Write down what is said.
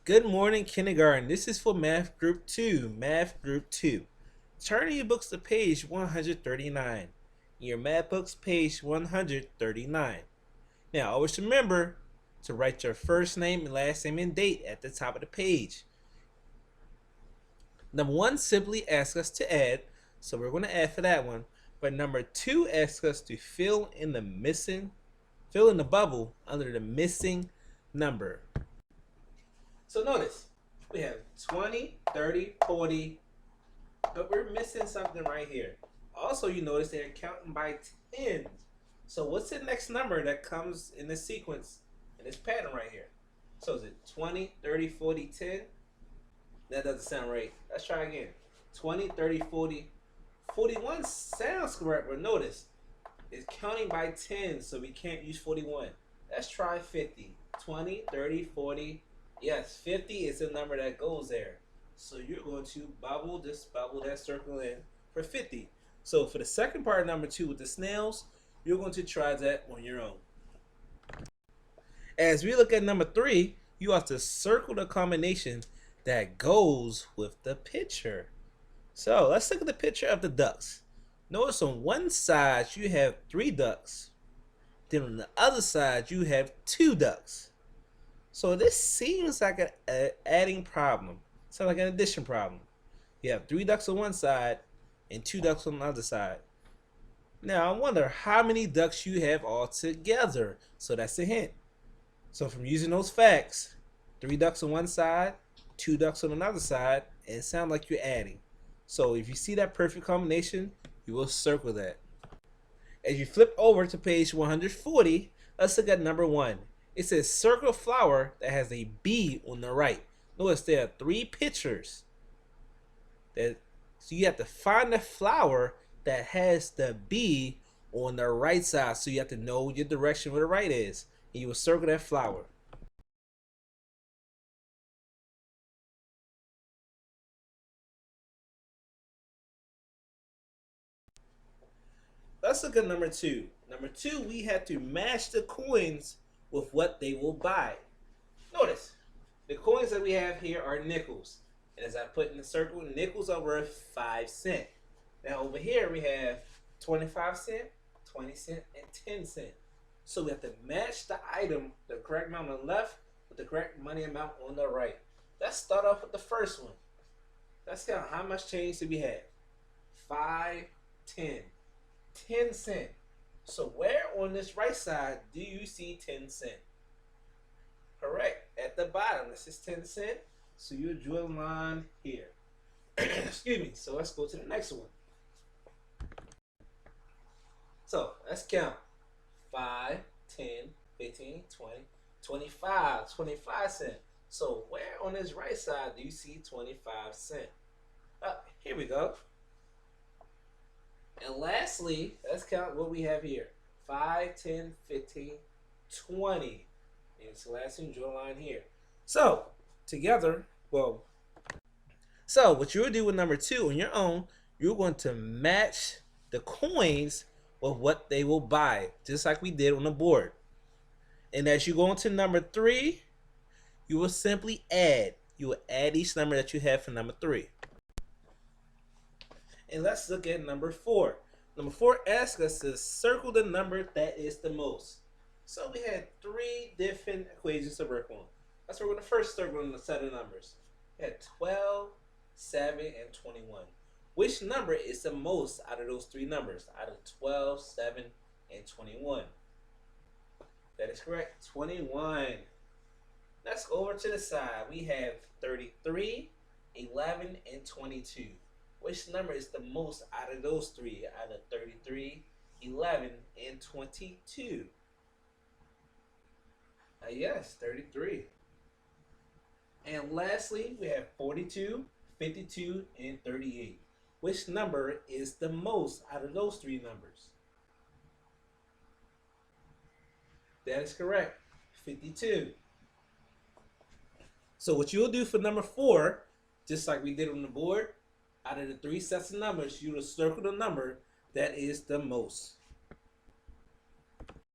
Good morning, kindergarten. This is for Math Group 2. Math Group 2. Turn your books to page 139. Your math books, page 139. Now, always remember to write your first name, last name, and date at the top of the page. Number 1 simply asks us to add, so we're going to add for that one. But number 2 asks us to fill in the bubble under the missing number. So notice, we have 20, 30, 40, but we're missing something right here. Also, you notice they're counting by tens. So what's the next number that comes in the sequence in this pattern right here? So is it 20, 30, 40, 10? That doesn't sound right. Let's try again. 20, 30, 40, 41 sounds correct, but notice it's counting by 10, so we can't use 41. Let's try 50. 20, 30, 40. Yes, 50 is the number that goes there. So you're going to bubble that circle in for 50. So for the second part of number 2 with the snails, you're going to try that on your own. As we look at number 3, you have to circle the combination that goes with the picture. So let's look at the picture of the ducks. Notice on one side you have 3 ducks. Then on the other side you have 2 ducks. So this seems like an adding problem. Sounds like an addition problem. You have 3 ducks on one side and 2 ducks on the other side. Now I wonder how many ducks you have all together. So that's a hint. So from using those facts, 3 ducks on one side, 2 ducks on another side, and it sounds like you're adding. So if you see that perfect combination, you will circle that. As you flip over to page 140, let's look at number 1. It says circle flower that has a B on the right. Notice there are 3 pictures. So you have to find the flower that has the B on the right side. So you have to know your direction where the right is. And you will circle that flower. Let's look at number 2. Number 2, we have to match the coins with what they will buy. Notice, the coins that we have here are nickels. And as I put in the circle, nickels are worth 5 cents. Now over here we have 25 cents, 20 cents, and 10 cents. So we have to match the item, the correct amount on the left, with the correct money amount on the right. Let's start off with the first one. Let's count how much change do we have. 5, 10. 10 cents. So where on this right side do you see 10 cents? Correct. At the bottom, this is 10 cents. So you draw a line here. Excuse me. So let's go to the next one. So let's count. 5, 10, 15, 20, 25. 25 cents. So where on this right side do you see 25 cents? Here we go. And lastly, let's count what we have here. 5, 10, 15, 20. And so lastly, draw a line here. So, together, what you will do with number 2 on your own, you're going to match the coins with what they will buy, just like we did on the board. And as you go into number 3, you will simply add. You will add each number that you have for number 3. And let's look at number 4. Number 4 asks us to circle the number that is the most. So we had 3 different equations to work on. Let's work on the first circle on the set of numbers. We had 12, 7, and 21. Which number is the most out of those 3 numbers? Out of 12, 7, and 21. That is correct, 21. Let's go over to the side. We have 33, 11, and 22. Which number is the most out of those 3? Out of 33, 11, and 22? Yes, 33. And lastly, we have 42, 52, and 38. Which number is the most out of those 3 numbers? That is correct, 52. So what you'll do for number 4, just like we did on the board, out of the 3 sets of numbers, you will circle the number that is the most.